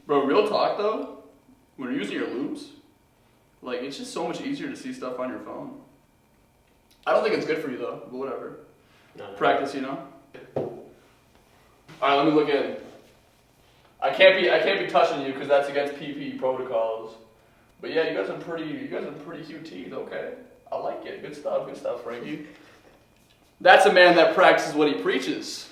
Bro, real talk though, when you're using your loops, like it's just so much easier to see stuff on your phone. I don't think it's good for you though, but whatever. No. Practice, you know? Alright, let me look in. I can't be touching you because that's against PPE protocols. But yeah, you got some pretty cute teeth, okay. I like it. Good stuff, Frankie. That's a man that practices what he preaches.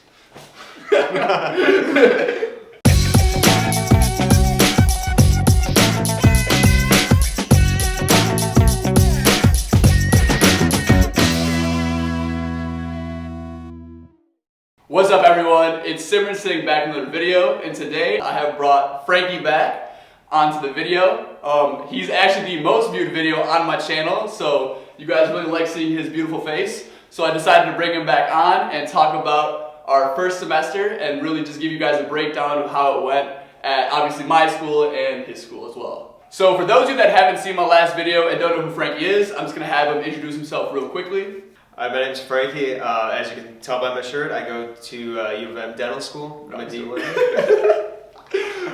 What's up everyone, it's Simran Singh back in another video, and today I have brought Frankie back onto the video. He's actually the most viewed video on my channel, so you guys really like seeing his beautiful face. So I decided to bring him back on and talk about our first semester and really just give you guys a breakdown of how it went at obviously my school and his school as well. So for those of you that haven't seen my last video and don't know who Frankie is, I'm just going to have him introduce himself real quickly. Hi, my name's Frankie. As you can tell by my shirt, I go to U of M Dental School. I'm a D1.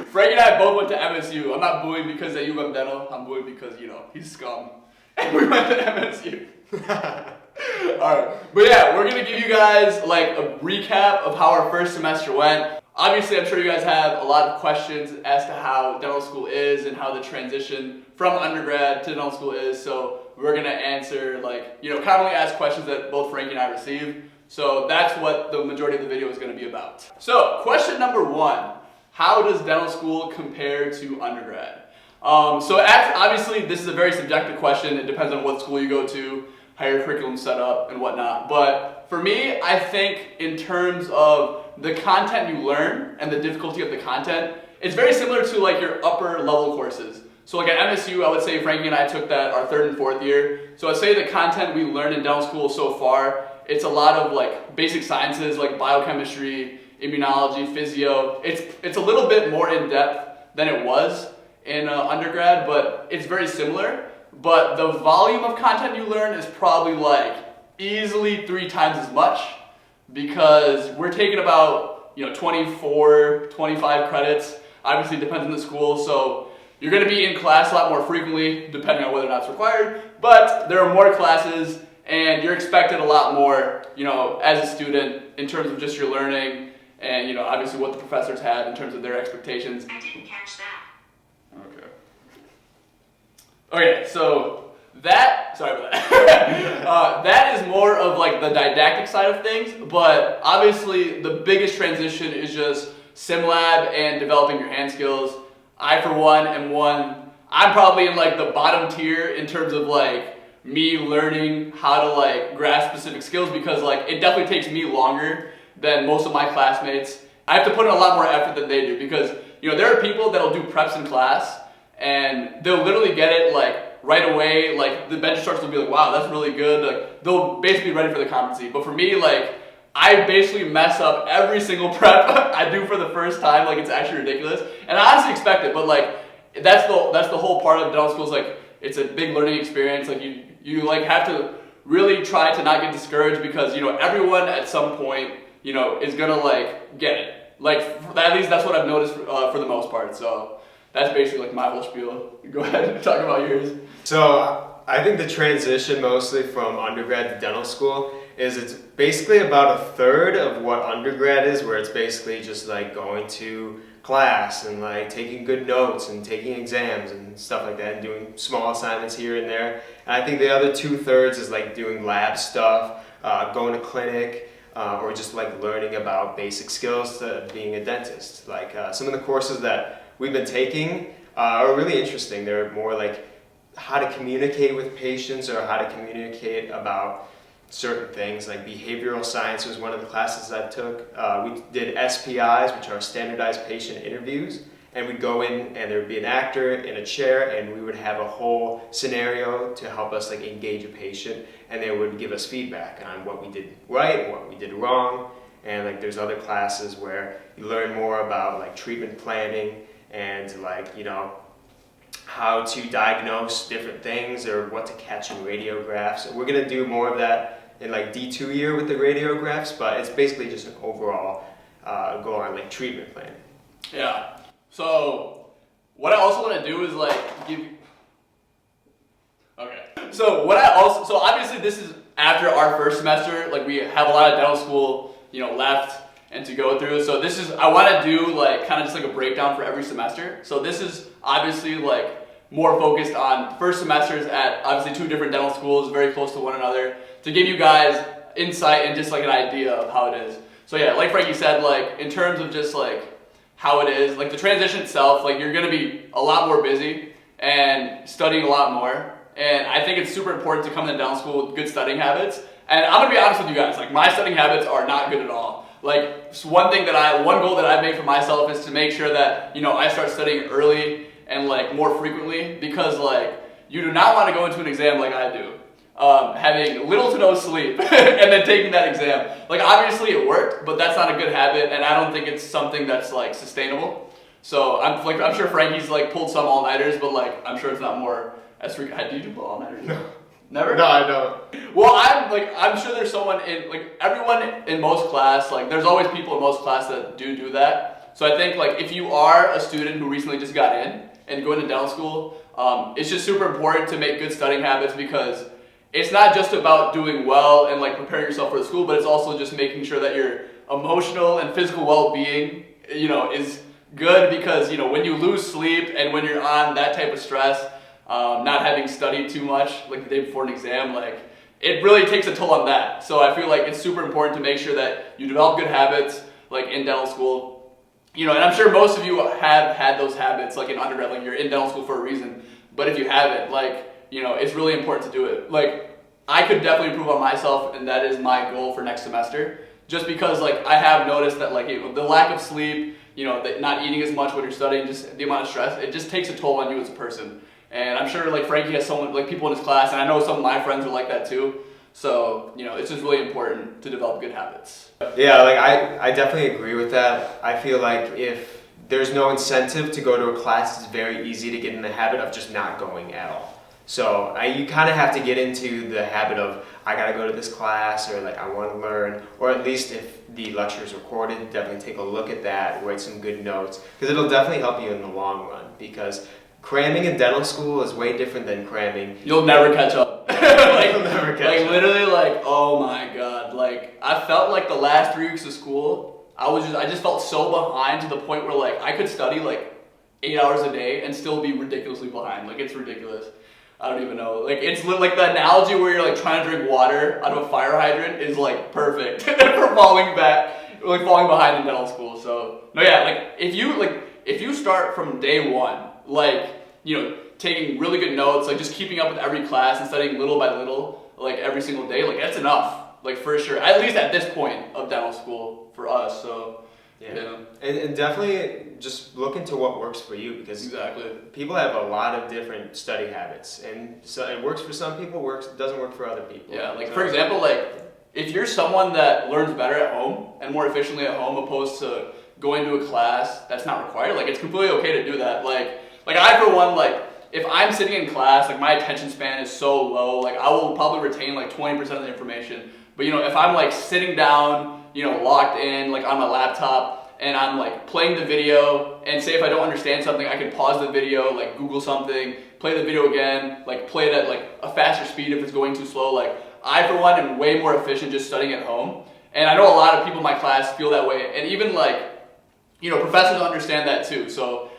Frankie and I both went to MSU. I'm not booing because at U of M Dental. I'm booing because, you know, he's scum. And we went to MSU. Alright, but yeah, we're going to give you guys like a recap of how our first semester went. Obviously, I'm sure you guys have a lot of questions as to how dental school is and how the transition from undergrad to dental school is. So we're going to answer like, you know, commonly asked questions that both Frankie and I received. So that's what the majority of the video is going to be about. So question number one, how does dental school compare to undergrad? Obviously this is a very subjective question. It depends on what school you go to, how your curriculum set up and whatnot. But for me, I think in terms of the content you learn and the difficulty of the content, it's very similar to like your upper level courses. So like at MSU, I would say Frankie and I took that our third and fourth year. So I'd say the content we learned in dental school so far, it's a lot of like basic sciences like biochemistry, immunology, physio. It's a little bit more in depth than it was in undergrad, but it's very similar. But the volume of content you learn is probably like easily 3 times as much because we're taking about, you know, 24, 25 credits. Obviously it depends on the school, so you're going to be in class a lot more frequently depending on whether or not it's required, but there are more classes and you're expected a lot more, you know, as a student in terms of just your learning and, you know, obviously what the professors have in terms of their expectations. I didn't catch that. Okay, so that, sorry about that. That is more of like the didactic side of things, but obviously the biggest transition is just sim lab and developing your hand skills. I, for one, I'm probably in like the bottom tier in terms of like me learning how to like grasp specific skills because like it definitely takes me longer than most of my classmates. I have to put in a lot more effort than they do because, you know, there are people that'll do preps in class and they'll literally get it like right away. Like the bench instructors will be like, wow, that's really good. Like they'll basically be ready for the competency. But for me, like I basically mess up every single prep I do for the first time. Like it's actually ridiculous. And I honestly expect it, but like that's the whole part of dental school is like it's a big learning experience. Like you like have to really try to not get discouraged because, you know, everyone at some point, you know, is gonna like get it. Like at least that's what I've noticed for the most part. So that's basically like my whole spiel. Go ahead and talk about yours. So I think the transition mostly from undergrad to dental school is it's basically about a third of what undergrad is, where it's basically just like going to class and like taking good notes and taking exams and stuff like that and doing small assignments here and there. And I think the other 2/3 is like doing lab stuff, going to clinic, or just like learning about basic skills to being a dentist. Like some of the courses that we've been taking are really interesting. They're more like how to communicate with patients or how to communicate about certain things. Like behavioral science was one of the classes I took. We did SPIs, which are standardized patient interviews, and we'd go in and there would be an actor in a chair and we would have a whole scenario to help us like engage a patient, and they would give us feedback on what we did right and what we did wrong. And like there's other classes where you learn more about like treatment planning and like, you know, how to diagnose different things or what to catch in radiographs. We're going to do more of that in like D2 year with the radiographs, but it's basically just an overall goal on like treatment planning. Yeah. So what I also want to do is like give. Okay. So obviously this is after our first semester. Like we have a lot of dental school, left and to go through. So I want to do like kind of just like a breakdown for every semester. So this is obviously like more focused on first semesters at obviously 2 different dental schools, very close to one another, to give you guys insight and just like an idea of how it is. So yeah, like Frankie said, like in terms of just like how it is, like the transition itself, like you're gonna be a lot more busy and studying a lot more. And I think it's super important to come into dental school with good studying habits. And I'm gonna be honest with you guys, like my studying habits are not good at all. Like one goal that I've made for myself is to make sure that, I start studying early and like more frequently, because like you do not want to go into an exam like I do, having little to no sleep and then taking that exam. Like obviously it worked, but that's not a good habit, and I don't think it's something that's like sustainable. So I'm sure Frankie's like pulled some all-nighters, but like I'm sure it's not more as frequent. Do you do all-nighters? No. Never? No, I don't. Well, I'm sure there's someone everyone in most class, like there's always people in most class that do that. So I think like if you are a student who recently just got in and going to dental school, it's just super important to make good studying habits, because it's not just about doing well and like preparing yourself for the school, but it's also just making sure that your emotional and physical well-being, is good, because, when you lose sleep and when you're on that type of stress, not having studied too much like the day before an exam, like it really takes a toll on that. So I feel like it's super important to make sure that you develop good habits like in dental school. And I'm sure most of you have had those habits like in undergrad, like you're in dental school for a reason. But if you haven't, like, it's really important to do it. Like I could definitely improve on myself, and that is my goal for next semester. Just because like I have noticed that like the lack of sleep, not eating as much when you're studying, just the amount of stress, it just takes a toll on you as a person. And I'm sure like Frankie has people in his class, and I know some of my friends are like that too. So, it's just really important to develop good habits. Yeah, like I definitely agree with that. I feel like if there's no incentive to go to a class, it's very easy to get in the habit of just not going at all. So you kind of have to get into the habit of, I gotta go to this class, or like I want to learn, or at least if the lecture is recorded, definitely take a look at that, write some good notes, because it'll definitely help you in the long run. Because cramming in dental school is way different than cramming. You'll never catch up. You'll never catch up. Literally, like, oh my god, like I felt like the last 3 weeks of school, I just felt so behind, to the point where like I could study like 8 hours a day and still be ridiculously behind. Like it's ridiculous. I don't even know. Like it's like the analogy where you're like trying to drink water out of a fire hydrant is like perfect for falling behind in dental school. So no, yeah, like if you start from day one, like taking really good notes, like just keeping up with every class and studying little by little, like every single day, like that's enough, like for sure. At least at this point of dental school for us. So yeah. And definitely just look into what works for you, because exactly, people have a lot of different study habits, and so it works for some people, doesn't work for other people. Yeah, like for example, like if you're someone that learns better at home and more efficiently at home opposed to going to a class that's not required, like it's completely okay to do that. Like I, for one, like if I'm sitting in class, like my attention span is so low, like I will probably retain like 20% of the information. But if I'm like sitting down, locked in like on my laptop, and I'm like playing the video, and say if I don't understand something, I can pause the video, like Google something, play the video again, like play it at like a faster speed if it's going too slow. Like I, for one, am way more efficient just studying at home. And I know a lot of people in my class feel that way, and even like, professors understand that too. So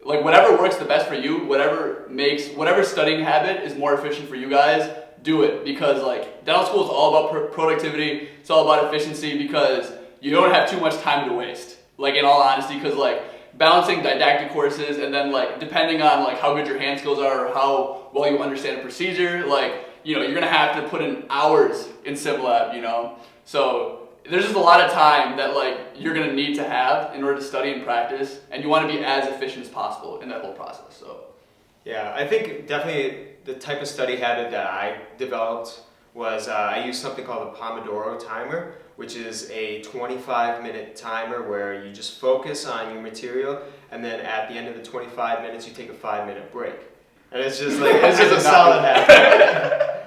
like whatever works the best for you, whatever studying habit is more efficient for you guys, do it. Because like dental school is all about productivity, it's all about efficiency, because you don't have too much time to waste, like in all honesty. Because like balancing didactic courses, and then like depending on like how good your hand skills are or how well you understand a procedure, like you're gonna have to put in hours in sim lab, so there's just a lot of time that like you're gonna need to have in order to study and practice, and you want to be as efficient as possible in that whole process. So yeah, I think definitely the type of study habit that I developed was I used something called a Pomodoro timer, which is a 25-minute timer where you just focus on your material, and then at the end of the 25 minutes you take a 5-minute break. And it's just like, it's just a solid habit.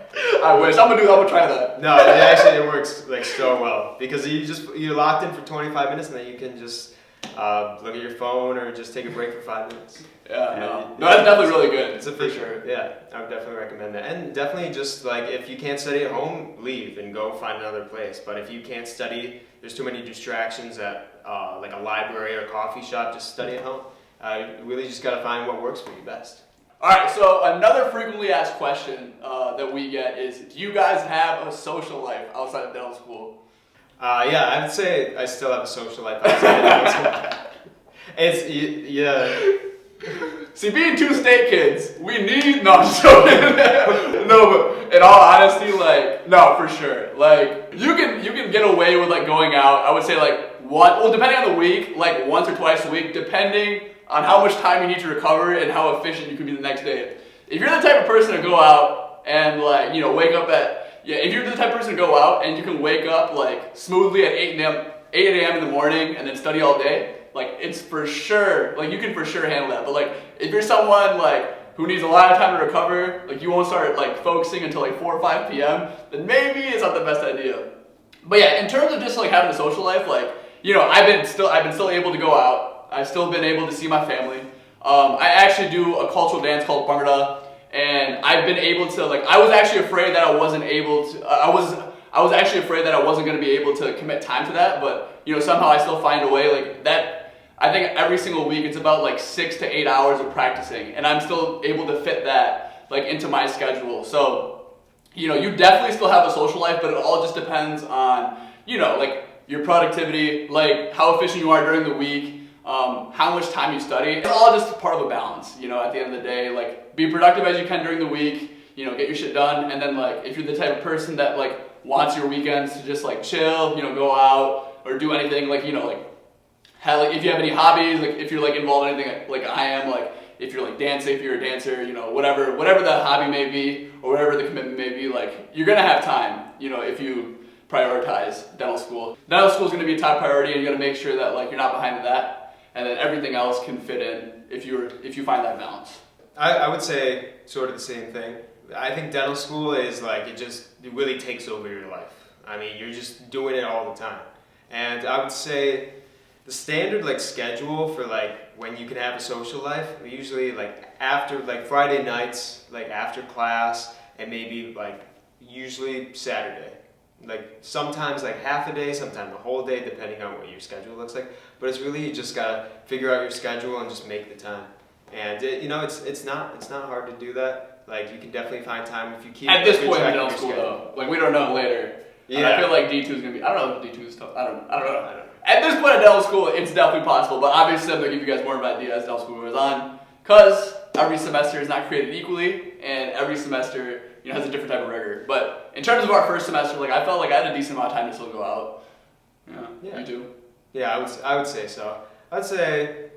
I wish. I'm gonna try that. No, it works like so well, because you're locked in for 25 minutes, and then you can just look at your phone or just take a break for 5 minutes. Yeah, no, that's definitely really good. It's a for sure. Yeah, I would definitely recommend that. And definitely just like if you can't study at home, leave and go find another place. But if you can't study, there's too many distractions at like a library or a coffee shop, just study at home. You really just gotta find what works for you best. All right, so another frequently asked question that we get is, do you guys have a social life outside of dental school? Yeah, I would say I still have a social life outside of dental school. Yeah. See, being two state kids, we need no, I'm just joking. No, but in all honesty, like, no, for sure. Like, you can get away with like going out. I would say like depending on the week, like once or twice a week, depending on how much time you need to recover and how efficient you can be the next day. If you're the type of person to go out and like, wake up if you're the type of person to go out and you can wake up like smoothly at 8 a.m. in the morning and then study all day, like it's for sure, like you can for sure handle that. But like if you're someone like who needs a lot of time to recover, like you won't start like focusing until like 4 or 5 p.m., then maybe it's not the best idea. But yeah, in terms of just like having a social life, like, I've been still able to go out. I've still been able to see my family. I actually do a cultural dance called Bhangra, and I've been able to I was actually afraid that I wasn't able to. I was actually afraid that I wasn't going to be able to commit time to that, but somehow I still find a way like that. I think every single week it's about like 6 to 8 hours of practicing, and I'm still able to fit that like into my schedule. So, you definitely still have a social life, but it all just depends on, like your productivity, like how efficient you are during the week, how much time you study. It's all just part of a balance, at the end of the day. Like, be productive as you can during the week, get your shit done, and then like if you're the type of person that like wants your weekends to just like chill, go out or do anything, like if you have any hobbies, like if you're like involved in anything like I am, like if you're like dancing, if you're a dancer, whatever the hobby may be or whatever the commitment may be, like you're gonna have time, if you prioritize dental school. Dental school is gonna be a top priority, and you gotta make sure that like you're not behind that, and then everything else can fit in if you find that balance. I would say sort of the same thing. I think dental school is like it really takes over your life. I mean, you're just doing it all the time, and I would say the standard like schedule for like when you can have a social life, usually like after like Friday nights, like after class, and maybe like usually Saturday. Like sometimes like half a day, sometimes the whole day, depending on what your schedule looks like. But it's really, you just gotta figure out your schedule and just make the time. And it's not hard to do that. Like you can definitely find time if you keep. At this point in dental school though, like we don't know later. Yeah. I feel like D2 is gonna be. I don't know if D2 is tough. I don't know. At this point in dental school, it's definitely possible. But obviously, I'm gonna give you guys more of an idea as dental school goes on, because every semester is not created equally, and every semester has a different type of rigor. But in terms of our first semester, like I felt like I had a decent amount of time to still go out. Yeah. You too? Yeah, I would say so. I'd say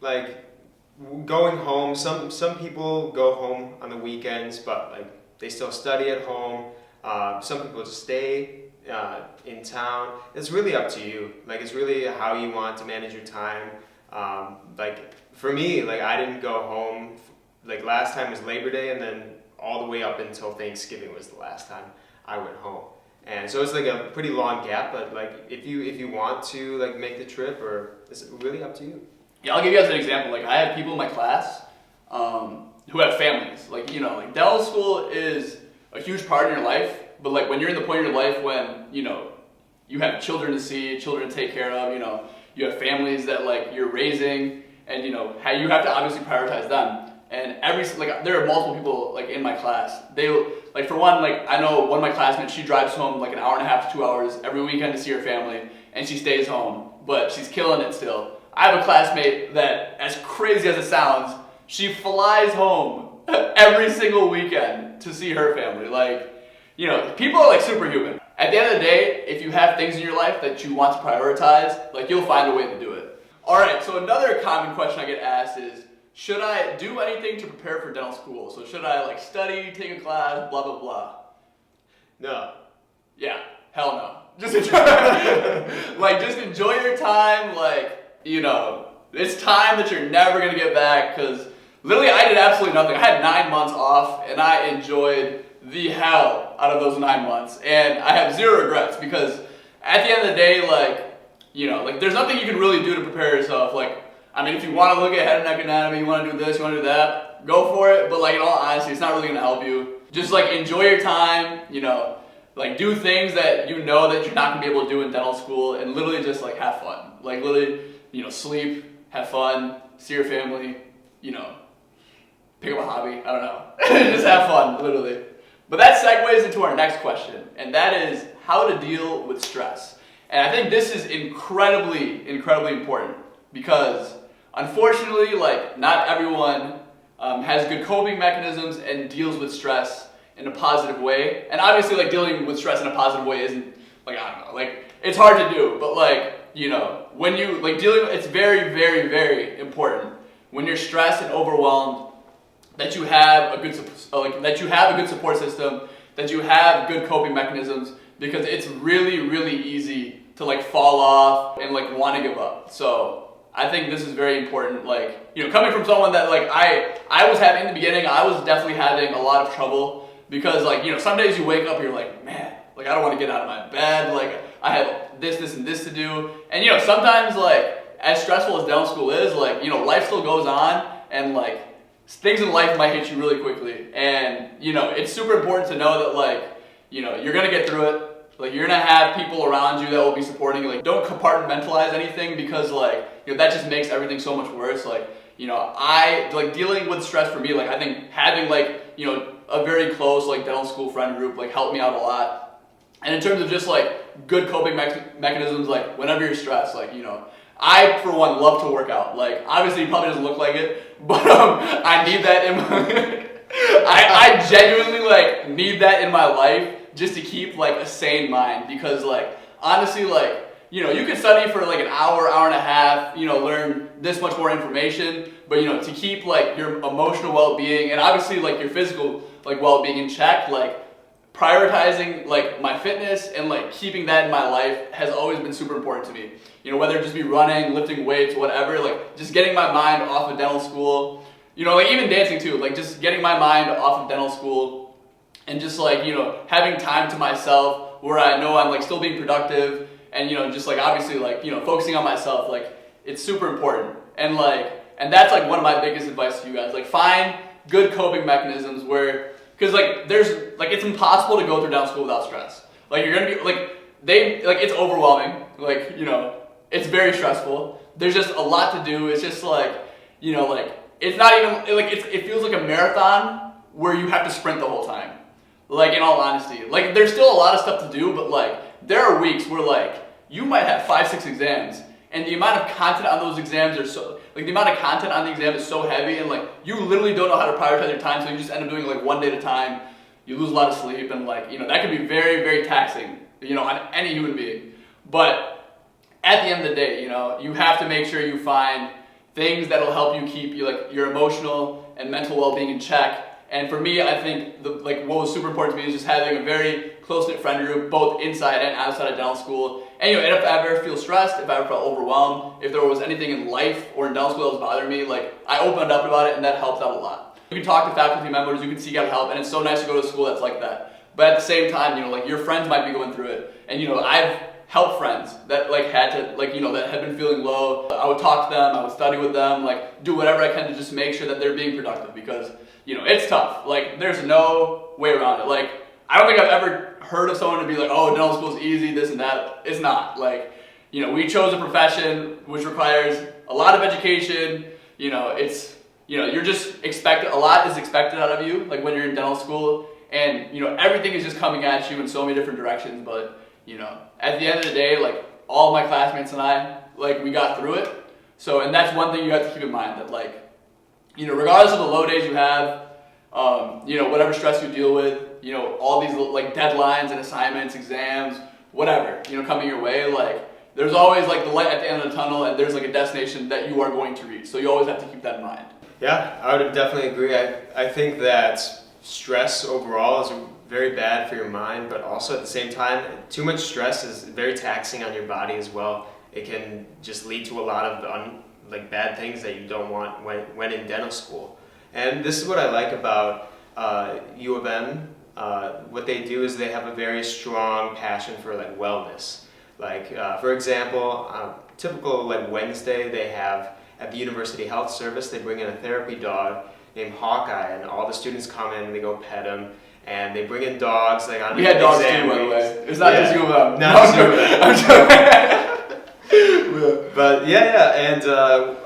like going home. Some people go home on the weekends, but like they still study at home. Some people just stay in town. It's really up to you. Like it's really how you want to manage your time. Like for me, like I didn't go home. Like last time was Labor Day, and then all the way up until Thanksgiving was the last time I went home. And so it's like a pretty long gap. But like if you want to like make the trip, or it's really up to you. Yeah, I'll give you guys an example. Like I have people in my class who have families. Like like dental school is a huge part in your life. But like when you're in the point in your life when you have children to see, children to take care of, you have families that like you're raising, and how you have to obviously prioritize them. And there are multiple people like in my class. They like for one, like I know one of my classmates, she drives home like an hour and a half to 2 hours every weekend to see her family, and she stays home, but she's killing it still. I have a classmate that, as crazy as it sounds, she flies home every single weekend to see her family. Like, people are like superhuman. At the end of the day, if you have things in your life that you want to prioritize, like you'll find a way to do it. All right, so another common question I get asked is, should I do anything to prepare for dental school? So should I like study, take a class, blah, blah, blah? No. Yeah, hell no. Just enjoy, just enjoy your time. Like, it's time that you're never gonna get back, because literally I did absolutely nothing. I had 9 months off, and I enjoyed the hell out of those 9 months, and I have zero regrets, because at the end of the day, like, like there's nothing you can really do to prepare yourself. Like, I mean, if you want to look at head and neck anatomy, you want to do this, you want to do that, go for it. But like in all honesty, it's not really gonna help you. Just like enjoy your time, like do things that you know that you're not gonna be able to do in dental school, and literally just like have fun. Like literally, sleep, have fun, see your family, pick up a hobby. I don't know, just have fun, literally. But that segues into our next question, and that is how to deal with stress. And I think this is incredibly important because unfortunately, like not everyone has good coping mechanisms and deals with stress in a positive way. And obviously, like dealing with stress in a positive way isn't like, I don't know, like it's hard to do, but like, when you like it's very, very, very important when you're stressed and overwhelmed that you have a good support system, that you have good coping mechanisms, because it's really, really easy to like fall off and like want to give up. So I think this is very important. Like, coming from someone that like I was having in the beginning, I was definitely having a lot of trouble because like, some days you wake up, you're like, man, like I don't want to get out of my bed. Like I have this, and this to do. And sometimes like as stressful as dental school is, like, life still goes on, and like things in life might hit you really quickly. And, it's super important to know that like, you're gonna get through it. Like you're gonna have people around you that will be supporting you. Like don't compartmentalize anything because like, that just makes everything so much worse. Like, I like dealing with stress for me, like I think having like, a very close like dental school friend group like helped me out a lot. And in terms of just like good coping mechanisms, like whenever you're stressed, like, I for one love to work out. Like obviously it probably doesn't look like it, but I need that in my I genuinely like need that in my life just to keep like a sane mind, because like honestly like you can study for like an hour and a half, learn this much more information, but to keep like your emotional well-being and obviously like your physical like well-being in check, like prioritizing like my fitness and like keeping that in my life has always been super important to me. Whether it just be running, lifting weights, whatever, like just getting my mind off of dental school, like even dancing too, like just getting my mind off of dental school and just like, having time to myself where I know I'm like still being productive and, just like obviously like, focusing on myself, like it's super important. And that's like one of my biggest advice to you guys, like find good coping mechanisms where, cause like there's like, it's impossible to go through dental school without stress. Like you're gonna be like, it's overwhelming, like, it's very stressful. There's just a lot to do. It's just like, like it's not even like it feels like a marathon where you have to sprint the whole time. Like in all honesty, like there's still a lot of stuff to do, but like there are weeks where like you might have 5-6 exams, and the amount of content on those exams are so like the amount of content on the exam is so heavy, and like you literally don't know how to prioritize your time, so you just end up doing like one day at a time. You lose a lot of sleep, and like that can be very, very taxing, on any human being. But at the end of the day, you have to make sure you find things that'll help you keep your emotional and mental well-being in check. And for me, I think what was super important to me is just having a very close-knit friend group, both inside and outside of dental school. And and if I ever feel stressed, if I ever felt overwhelmed, if there was anything in life or in dental school that was bothering me, like I opened up about it, and that helped out a lot. You can talk to faculty members, you can seek out help, and it's so nice to go to a school that's like that. But at the same time, like your friends might be going through it, and I've help friends that had to that had been feeling low. I would talk to them, I would study with them, like do whatever I can to just make sure that they're being productive, because it's tough. Like there's no way around it. Like I don't think I've ever heard of someone to be like, oh, dental school's easy, this and that. It's not. Like we chose a profession which requires a lot of education. It's you're just expected, a lot is expected out of you like when you're in dental school, and everything is just coming at you in so many different directions. But at the end of the day, like all my classmates and I, like we got through it. So, and that's one thing you have to keep in mind, that like, regardless of the low days you have, whatever stress you deal with, all these like deadlines and assignments, exams, whatever, coming your way, like there's always like the light at the end of the tunnel, and there's like a destination that you are going to reach. So you always have to keep that in mind. Yeah, I would definitely agree. I think that stress overall is very bad for your mind, but also at the same time, too much stress is very taxing on your body as well. It can just lead to a lot of bad things that you don't want when in dental school. And this is what I like about U of M. What they do is they have a very strong passion for like wellness. Like, for example, typical like Wednesday, they have at the University Health Service, they bring in a therapy dog named Hawkeye, and all the students come in and they go pet him. And they bring in dogs like on We had dogs exam too, by the weeks. way. It's not just you of them. Not just you of them. I'm joking. But and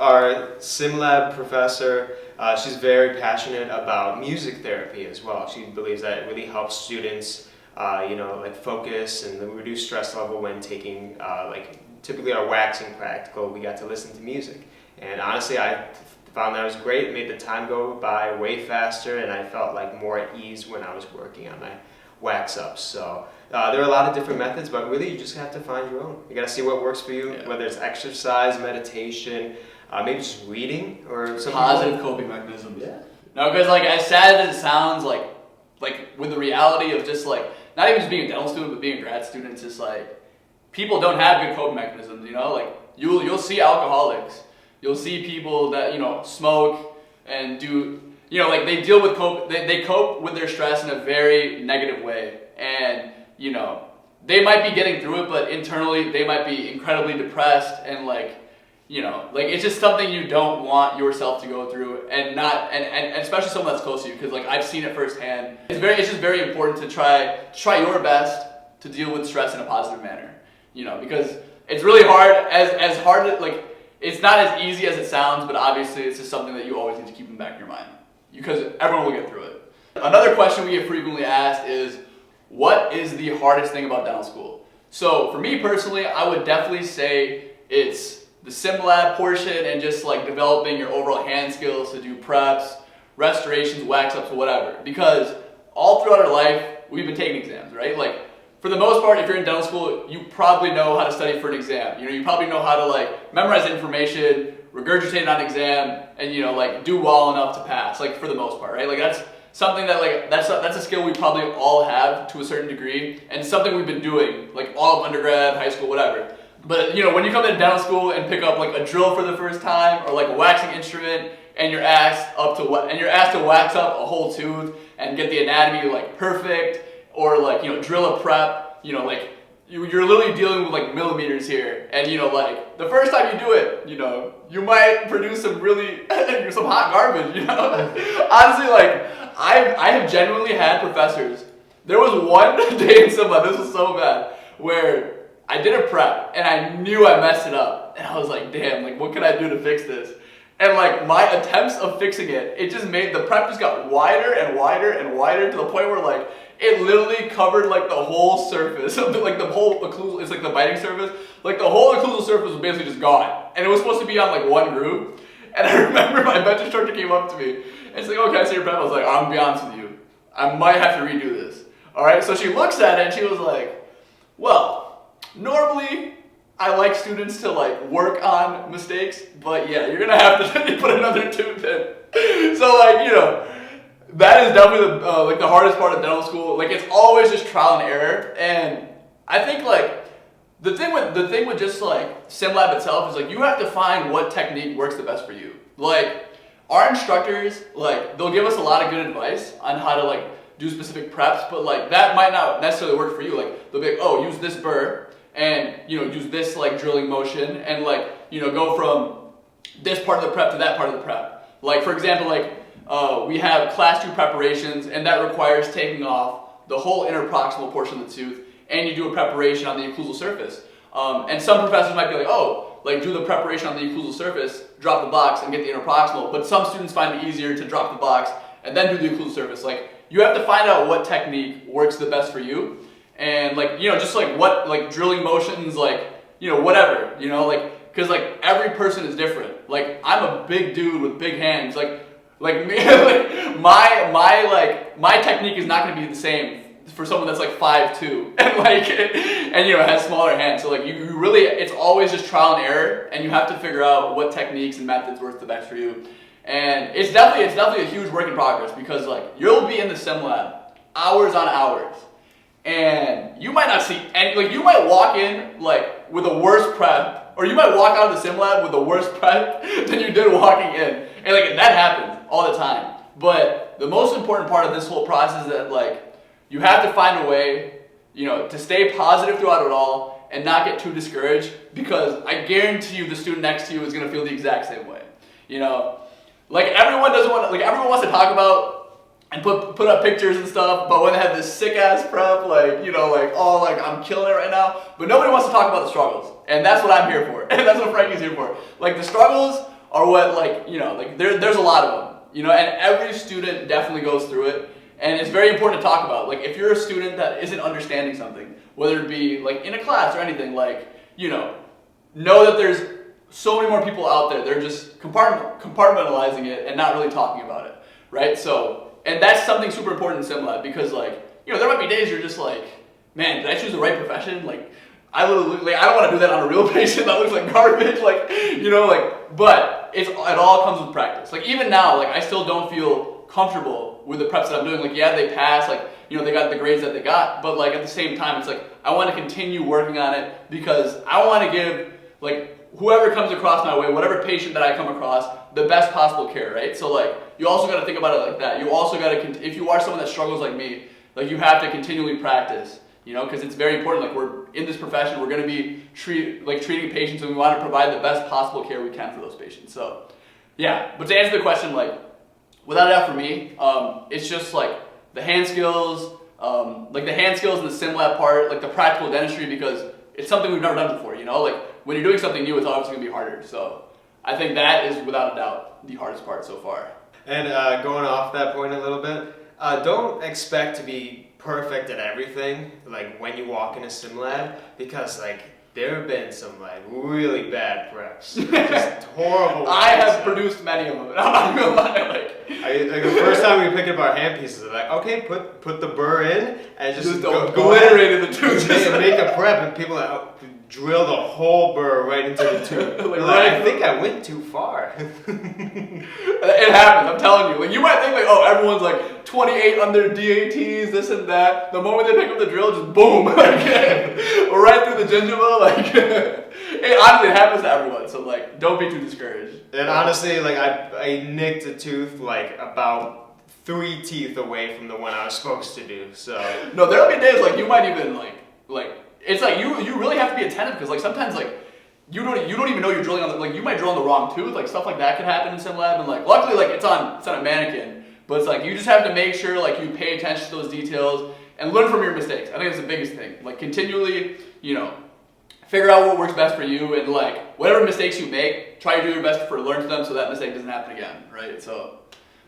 our sim lab professor, she's very passionate about music therapy as well. She believes that it really helps students, like focus and reduce stress level when taking, typically our waxing practical, we got to listen to music. And honestly, I found that was great. It made the time go by way faster, and I felt like more at ease when I was working on my wax ups. So there are a lot of different methods, but really you just have to find your own. You got to see what works for you, whether it's exercise, meditation, maybe just reading or something. Positive coping mechanisms. Yeah. No, because like as sad as it sounds, like with the reality of just like not even just being a dental student, but being a grad student, it's just like people don't have good coping mechanisms. Like you'll see alcoholics. You'll see people that, smoke and do, they deal with they cope with their stress in a very negative way. And, they might be getting through it, but internally they might be incredibly depressed and it's just something you don't want yourself to go through, and especially someone that's close to you, because I've seen it firsthand. It's just very important to try your best to deal with stress in a positive manner, because it's really hard, as hard as, it's not as easy as it sounds, but obviously it's just something that you always need to keep in the back of your mind, because everyone will get through it. Another question we get frequently asked is, what is the hardest thing about dental school? So for me personally, I would definitely say it's the sim lab portion and just developing your overall hand skills to do preps, restorations, wax ups, whatever. Because all throughout our life, we've been taking exams, right? For the most part, if you're in dental school, you probably know how to study for an exam. You probably know how to memorize information, regurgitate it on exam, and do well enough to pass. For the most part, right? That's something that that's a skill we probably all have to a certain degree, and something we've been doing all of undergrad, high school, whatever. But when you come into dental school and pick up a drill for the first time, or a waxing instrument, and you're asked to wax up a whole tooth and get the anatomy perfect. Or drill a prep, you're literally dealing with millimeters here, and the first time you do it, you might produce some really some hot garbage, Honestly, I have genuinely had professors. There was one day in Simba, this was so bad, where I did a prep and I knew I messed it up, and I was like, damn, what can I do to fix this? And my attempts of fixing it, it just made the prep just got wider and wider and wider to the point where it literally covered the whole surface of the whole occlusal. It's the biting surface. The whole occlusal surface was basically just gone, and it was supposed to be on one groove. And I remember my bench instructor came up to me and said, "Oh, can I see your prep?" I was like, "I'm gonna be honest with you, I might have to redo this." All right. So she looks at it and she was like, "Well, normally I like students to work on mistakes, but yeah, you're gonna have to put another tooth in." So that is definitely the hardest part of dental school. It's always just trial and error, and I think the thing with just sim lab itself is you have to find what technique works the best for you. Our instructors, they'll give us a lot of good advice on how to do specific preps, but that might not necessarily work for you. They'll be oh, use this burr and use this drilling motion, and go from this part of the prep to that part of the prep. For example, we have class 2 preparations, and that requires taking off the whole interproximal portion of the tooth, and you do a preparation on the occlusal surface. And some professors might be do the preparation on the occlusal surface, drop the box, and get the interproximal. But some students find it easier to drop the box and then do the occlusal surface. You have to find out what technique works the best for you, and just what drilling motions, whatever, because every person is different. I'm a big dude with big hands, me, my technique is not going to be the same for someone that's 5'2" and has smaller hands. So you really, it's always just trial and error, and you have to figure out what techniques and methods work the best for you. And it's definitely a huge work in progress, because you'll be in the sim lab hours on hours, and you might not see any, you might walk in with a worse prep, or you might walk out of the sim lab with a worse prep than you did walking in, and that happens all the time. But the most important part of this whole process is that you have to find a way, to stay positive throughout it all, and not get too discouraged, because I guarantee you the student next to you is going to feel the exact same way. You know, like everyone wants to talk about and put up pictures and stuff, but when they have this sick ass prep, like, you know, like, oh, like, I'm killing it right now, but nobody wants to talk about the struggles, and that's what I'm here for, and that's what Frankie's here for. Like, the struggles are what, like, you know, like, there's a lot of them, you know, and every student definitely goes through it, and it's very important to talk about. Like, if you're a student that isn't understanding something, whether it be, like, in a class or anything, like, you know that there's so many more people out there, they're just compartmentalizing it and not really talking about it, right? So, and that's something super important in SimLab, because, like, you know, there might be days you're just like, man, did I choose the right profession? Like, I literally, I don't want to do that on a real patient that looks like garbage, like, you know, like, but it all comes with practice. Like, even now, like, I still don't feel comfortable with the preps that I'm doing. Like, yeah, they pass, like, you know, they got the grades that they got, but, like, at the same time, it's like, I want to continue working on it, because I want to give, like, whoever comes across my way, whatever patient that I come across, the best possible care, right? So, like, you also got to think about it like that. You also got to, if you are someone that struggles like me, like, you have to continually practice, you know, because it's very important. Like, we're in this profession, we're going to be treating patients, and we want to provide the best possible care we can for those patients. So, yeah, but to answer the question, like, without a doubt for me, it's just, like, the hand skills, and the sim lab part, like, the practical dentistry, because it's something we've never done before, you know? Like, when you're doing something new, it's obviously going to be harder. So I think that is, without a doubt, the hardest part so far. And going off that point a little bit, don't expect to be perfect at everything, like, when you walk in a sim lab, because, like, there have been some, like, really bad preps. Just horrible. I have produced many of them, and I'm not gonna lie, like the first time we picked up our hand pieces, they're like, okay, put the burr in and just go obliterated the tooth. Make a prep, and people drill the whole burr right into the tooth. I think I went too far. It happens, I'm telling you. Like, you might think, like, oh, everyone's like 28 on their DATs, this and that. The moment they pick up the drill, just boom, like, right through the gingiva. Like, it honestly happens to everyone. So, like, don't be too discouraged. And honestly, like, I nicked a tooth, like, about 3 teeth away from the one I was supposed to do. So no, there'll be days, like, you might even like it's like you really have to be attentive, because, like, sometimes, like, you don't even know you're drilling on the, like, you might drill on the wrong tooth, like, stuff like that could happen in sim lab, and, like, luckily, like, it's on a mannequin, but it's like you just have to make sure, like, you pay attention to those details and learn from your mistakes. I think that's the biggest thing. Like, continually, you know, figure out what works best for you, and, like, whatever mistakes you make, try to do your best to learn from them so that mistake doesn't happen again, right? So,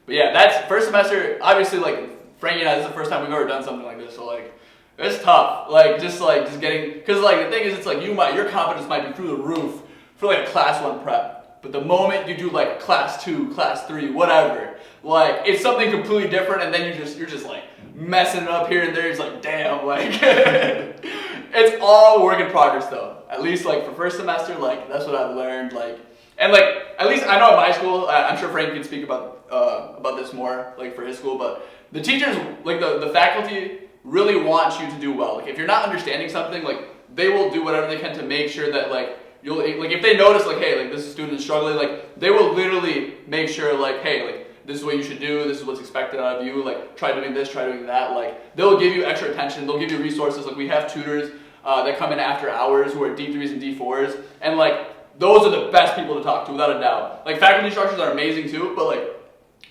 but yeah, that's first semester. Obviously, like, Frankie and I, this is the first time we've ever done something like this, so, like, it's tough. Like, just getting, because, like, the thing is, it's like your confidence might be through the roof for, like, a class 1 prep, but the moment you do, like, a class 2, class 3, whatever, like, it's something completely different, and then you're just like messing it up here and there. It's like, damn, like, it's all work in progress, though. At least, like, for first semester, like, that's what I've learned, like, and, like, at least I know at my school, I'm sure Frank can speak about this more, like, for his school, but the teachers, like, the faculty really want you to do well. Like, if you're not understanding something, like, they will do whatever they can to make sure that, like, you'll, like, if they notice, like, hey, like, this student is struggling, like, they will literally make sure, like, hey, like, this is what you should do, this is what's expected out of you, like, try doing this, try doing that. Like, they'll give you extra attention, they'll give you resources. Like, we have tutors that come in after hours who are D3s and D4s, and, like, those are the best people to talk to, without a doubt. Like, faculty instructors are amazing too, but, like,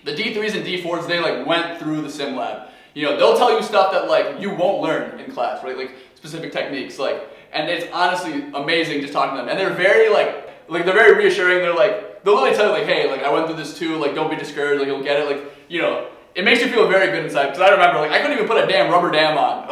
the D3s and D4s, they, like, went through the sim lab. You know, they'll tell you stuff that, like, you won't learn in class, right? Like, specific techniques, like, and it's honestly amazing just talking to them. And they're very, like, they're very reassuring. They're like, they'll literally tell you, like, hey, like, I went through this too, like, don't be discouraged, like, you'll get it. Like, you know, it makes you feel very good inside. Because I remember, like, I couldn't even put a damn rubber dam on.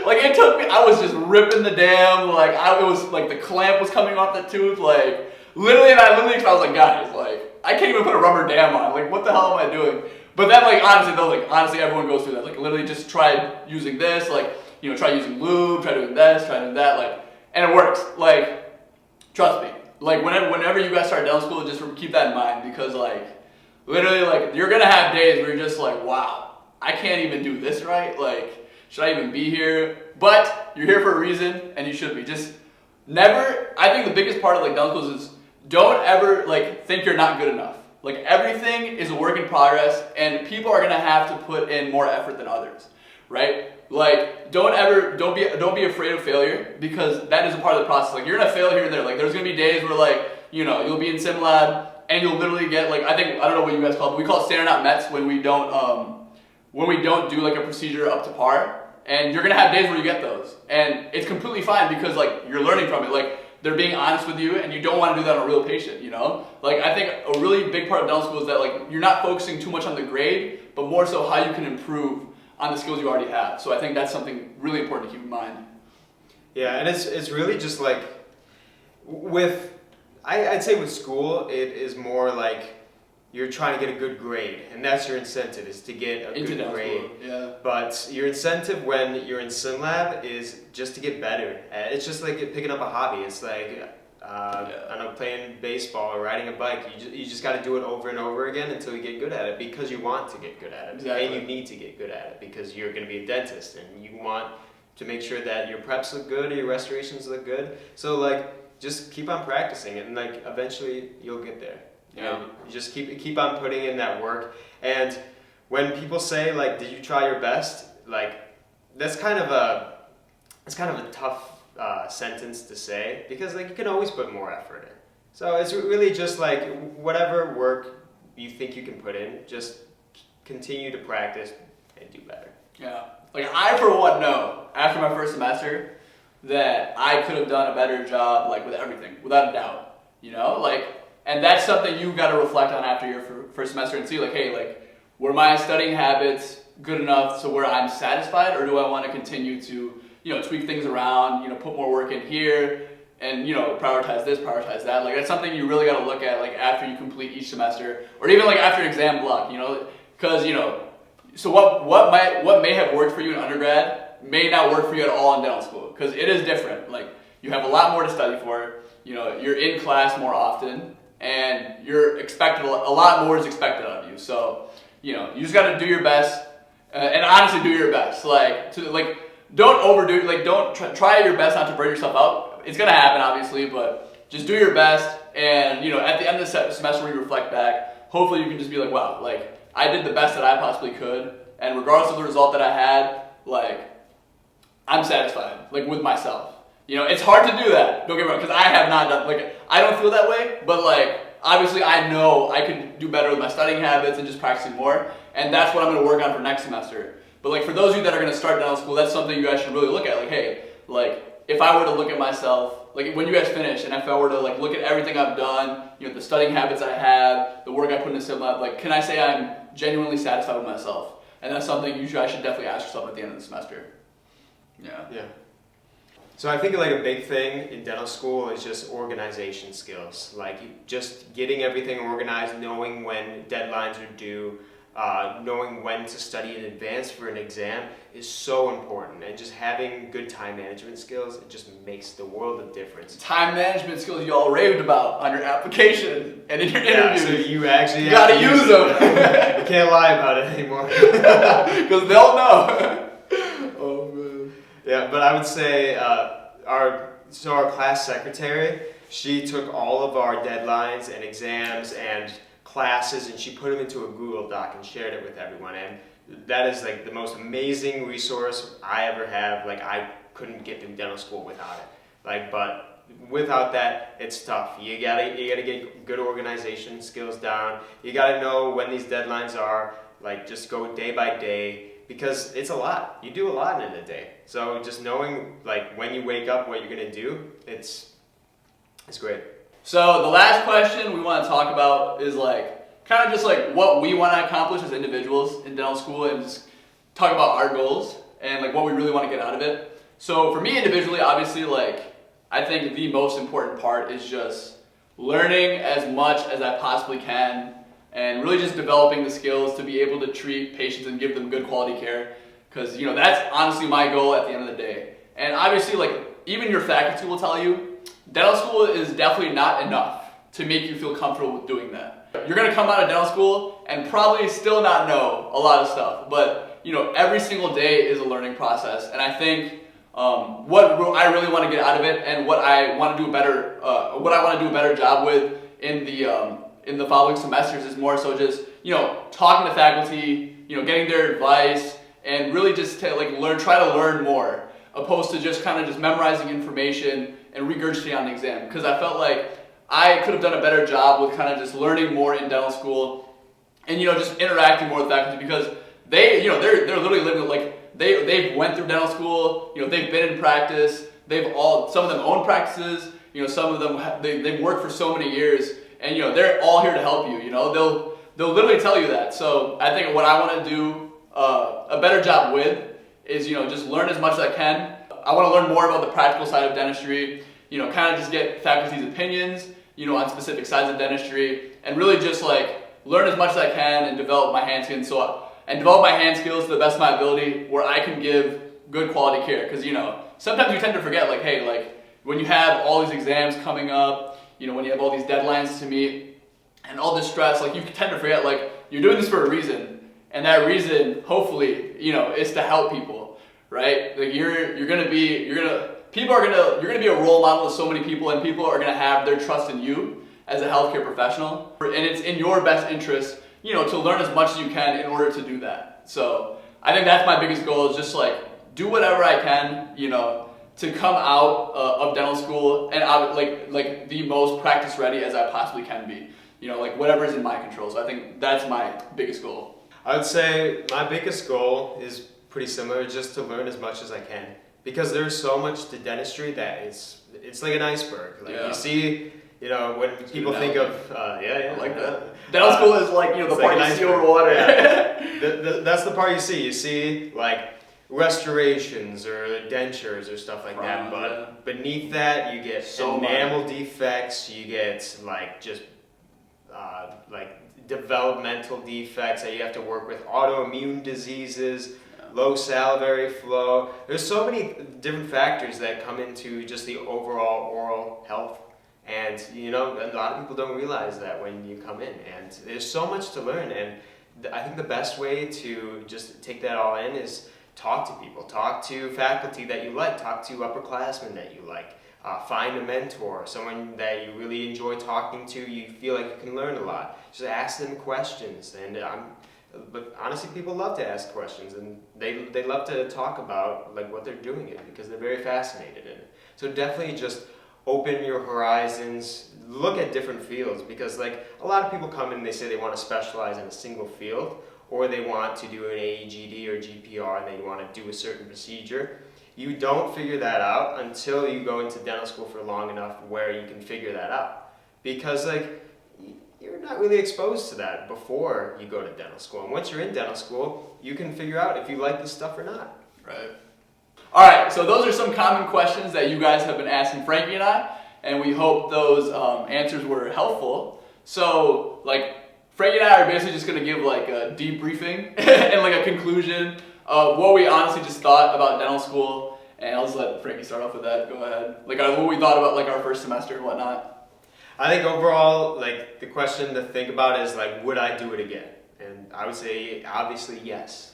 Like, it took me, I was just ripping the dam, like, it was, like, the clamp was coming off the tooth, like, literally, and I was like, guys, like, I can't even put a rubber dam on. Like, what the hell am I doing? But then, like, honestly, everyone goes through that. Like, literally just try using this, like, you know, try using lube, try doing this, try doing that, like, and it works. Like, trust me. Like, whenever you guys start dental school, just keep that in mind, because, like, literally, like, you're gonna have days where you're just like, wow, I can't even do this right. Like, should I even be here? But you're here for a reason, and you should be. Just never, I think the biggest part of, like, dental schools is don't ever, like, think you're not good enough. Like, everything is a work in progress, and people are gonna have to put in more effort than others, right? like don't be afraid of failure, because that is a part of the process. Like you're gonna fail here and there. Like there's gonna be days where like, you know, you'll be in sim lab and you'll literally get like, I don't know what you guys call it, but we call it standard not mets when we don't do like a procedure up to par. And you're gonna have days where you get those, and it's completely fine because like you're learning from it. Like they're being honest with you, and you don't want to do that on a real patient. You know, like I think a really big part of dental school is that like you're not focusing too much on the grade, but more so how you can improve on the skills you already have. So I think that's something really important to keep in mind. Yeah, and it's really just like I'd say with school it is more like you're trying to get a good grade, and that's your incentive, is to get a good grade. Yeah. But your incentive when you're in sim lab is just to get better. It's just like picking up a hobby. It's like I don't know, playing baseball or riding a bike. You just got to do it over and over again until you get good at it, because you want to get good at it. Exactly. And you need to get good at it because you're going to be a dentist, and you want to make sure that your preps look good or your restorations look good. So like just keep on practicing, and like eventually you'll get there. Yeah. You just keep on putting in that work. And when people say like, did you try your best? Like that's kind of a tough sentence to say, because like you can always put more effort in. So it's really just like whatever work you think you can put in, just continue to practice and do better. Yeah. Like I for one know after my first semester that I could have done a better job, like with everything, without a doubt. You know, like. And that's something you got to reflect on after your first semester and see like, hey, like, were my studying habits good enough to where I'm satisfied, or do I want to continue to, you know, tweak things around, you know, put more work in here, and, you know, prioritize this, prioritize that. Like that's something you really got to look at like after you complete each semester, or even like after an exam block, you know, because, you know, so what may have worked for you in undergrad may not work for you at all in dental school, because it is different. Like you have a lot more to study for, you know, you're in class more often, and you're expected, a lot more is expected of you. So, you know, you just got to do your best, and honestly do your best. Like, don't overdo it. Like, don't try your best not to burn yourself out. It's gonna happen, obviously, but just do your best. And you know, at the end of the semester, when you reflect back, hopefully you can just be like, wow, like I did the best that I possibly could, and regardless of the result that I had, like I'm satisfied, like with myself. You know, it's hard to do that, don't get me wrong, because I have not done, like, I don't feel that way, but like, obviously I know I can do better with my studying habits and just practicing more, and that's what I'm going to work on for next semester. But like, for those of you that are going to start dental school, that's something you guys should really look at, like, hey, like, if I were to look at myself, like, when you guys finish, and if I were to, like, look at everything I've done, you know, the studying habits I have, the work I put in the sim lab, like, can I say I'm genuinely satisfied with myself? And that's something I should definitely ask yourself at the end of the semester. Yeah. Yeah. So I think like a big thing in dental school is just organization skills, like just getting everything organized, knowing when deadlines are due, knowing when to study in advance for an exam is so important, and just having good time management skills, it just makes the world of difference. Time management skills you all raved about on your application and in your interviews. So you actually gotta use them. You can't lie about it anymore. Because they'll know. Oh man. Yeah, but I would say our class secretary, she took all of our deadlines and exams and classes, and she put them into a Google Doc and shared it with everyone. And that is like the most amazing resource I ever have. Like I couldn't get through dental school without it. Like, but without that, it's tough. You gotta get good organization skills down. You gotta know when these deadlines are. Like just go day by day, because it's a lot. You do a lot in a day. So just knowing like when you wake up, what you're gonna do, it's great. So the last question we want to talk about is like kind of just like what we want to accomplish as individuals in dental school, and just talk about our goals and like what we really want to get out of it. So for me individually, obviously, like I think the most important part is just learning as much as I possibly can, and really just developing the skills to be able to treat patients and give them good quality care. Because, you know, that's honestly my goal at the end of the day. And obviously, like, even your faculty will tell you, dental school is definitely not enough to make you feel comfortable with doing that. You're going to come out of dental school and probably still not know a lot of stuff. But, you know, every single day is a learning process. And I think what I really want to get out of it, and what I want to do a better job with in the following semesters, is more so just, you know, talking to faculty, you know, getting their advice, and really just to try to learn more, opposed to just kind of just memorizing information and regurgitating on the exam. Because I felt like I could have done a better job with kind of just learning more in dental school, and just interacting more with faculty, because they're literally living they've went through dental school. They've been in practice. Some of them own practices. Some of them they've worked for so many years, and they're all here to help you. They'll literally tell you that. So I think what I want to do a better job with is just learn as much as I can. I want to learn more about the practical side of dentistry. Kind of just get faculty's opinions on specific sides of dentistry, and really just learn as much as I can and develop my hand skills to the best of my ability, where I can give good quality care. Because sometimes you tend to forget, when you have all these exams coming up, when you have all these deadlines to meet and all this stress, you tend to forget you're doing this for a reason, and that reason hopefully is to help people, right? You're gonna be a role model to so many people, and people are gonna have their trust in you as a healthcare professional, and it's in your best interest to learn as much as you can in order to do that. So I think that's my biggest goal, is just do whatever I can to come out of dental school and out the most practice ready as I possibly can be, whatever is in my control. So I think that's my biggest goal. I would say my biggest goal is pretty similar, just to learn as much as I can, because there's so much to dentistry that it's like an iceberg. You see, when people think of I like that. Dental school is the part you see over water. Yeah. That's the part you see. You see restorations or dentures or stuff like that, but beneath that you get enamel defects, you get just developmental defects that you have to work with, autoimmune diseases, low salivary flow. There's so many different factors that come into just the overall oral health, and a lot of people don't realize that when you come in, and there's so much to learn. And I think the best way to just take that all in is talk to people, talk to faculty that you like, talk to upperclassmen that you like, find a mentor, someone that you really enjoy talking to, you feel like you can learn a lot. Just ask them questions, but honestly, people love to ask questions, and they love to talk about what they're doing it, because they're very fascinated in it. So definitely just open your horizons, look at different fields, because a lot of people come in and they say they want to specialize in a single field, or they want to do an AEGD or GPR and they want to do a certain procedure. You don't figure that out until you go into dental school for long enough where you can figure that out, because you're not really exposed to that before you go to dental school. And once you're in dental school, you can figure out if you like this stuff or not. Right. All right, so those are some common questions that you guys have been asking Frankie and I, and we hope those answers were helpful. So, Frankie and I are basically just going to give a debriefing and a conclusion of what we honestly just thought about dental school, and I'll just let Frankie start off with that. Go ahead. What we thought about our first semester and whatnot. I think overall, the question to think about is would I do it again? And I would say obviously yes.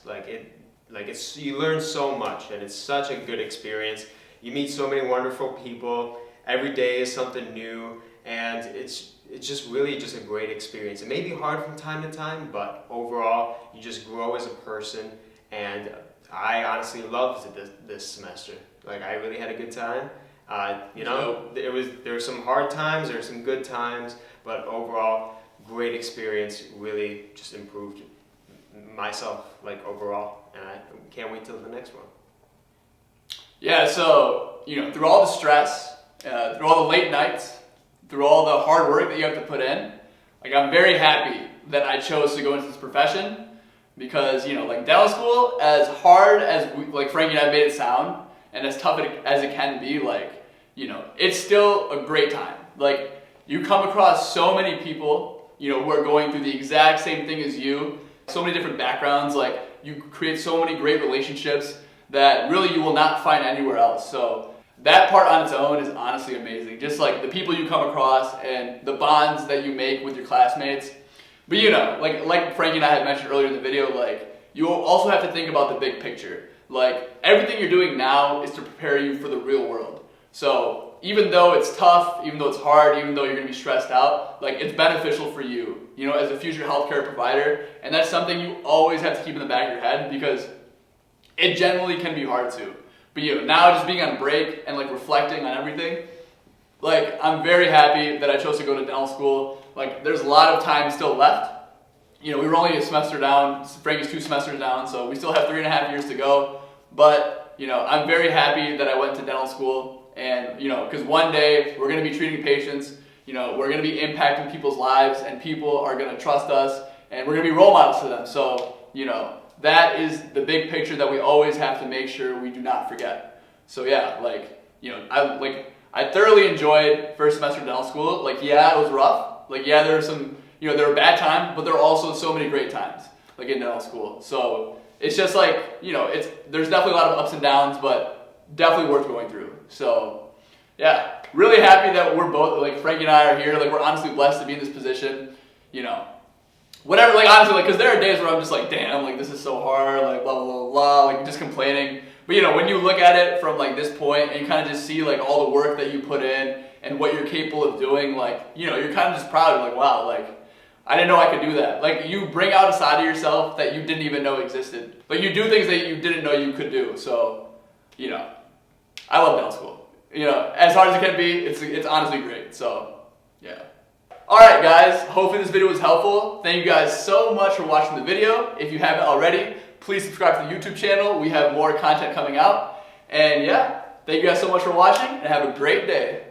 You learn so much, and it's such a good experience. You meet so many wonderful people. Every day is something new, and it's just really just a great experience. It may be hard from time to time, but overall, you just grow as a person, and I honestly loved this semester. I really had a good time. There were some hard times, there were some good times, but overall, great experience. Really just improved myself overall, and I can't wait till the next one. Yeah, so through all the stress, through all the late nights, through all the hard work that you have to put in, I'm very happy that I chose to go into this profession, because dental school, as hard as Frankie and I made it sound, and as tough as it can be, it's still a great time. You come across so many people who are going through the exact same thing as you, so many different backgrounds. You create so many great relationships that really you will not find anywhere else. So that part on its own is honestly amazing. Just the people you come across and the bonds that you make with your classmates. But like Frankie and I had mentioned earlier in the video, you also have to think about the big picture. Everything you're doing now is to prepare you for the real world. So even though it's tough, even though it's hard, even though you're going to be stressed out, it's beneficial for you, as a future healthcare provider. And that's something you always have to keep in the back of your head, because it generally can be hard to. But now just being on break and like reflecting on everything, like I'm very happy that I chose to go to dental school. Like there's a lot of time still left. We were only a semester down. Frankie's 2 semesters down, so we still have 3.5 years to go. But I'm very happy that I went to dental school, and because one day we're going to be treating patients. We're going to be impacting people's lives, and people are going to trust us, and we're going to be role models to them. So that is the big picture that we always have to make sure we do not forget. So yeah, I thoroughly enjoyed first semester of dental school. Like yeah, it was rough. Like yeah, there were some there were bad times, but there were also so many great times like in dental school. So it's just like there's definitely a lot of ups and downs, but definitely worth going through. So yeah, really happy that we're both, like Frankie and I are here. Like we're honestly blessed to be in this position. Whatever, like honestly, like because there are days where I'm just like, damn, like this is so hard, like blah blah blah blah, like just complaining. But when you look at it from like this point and you kind of just see like all the work that you put in and what you're capable of doing, like you're kind of just proud of like, wow, like I didn't know I could do that. Like you bring out a side of yourself that you didn't even know existed. Like you do things that you didn't know you could do. So I love dental school. As hard as it can be, it's honestly great. So yeah. Alright guys, hopefully this video was helpful. Thank you guys so much for watching the video. If you haven't already, please subscribe to the YouTube channel. We have more content coming out. And yeah, thank you guys so much for watching and have a great day.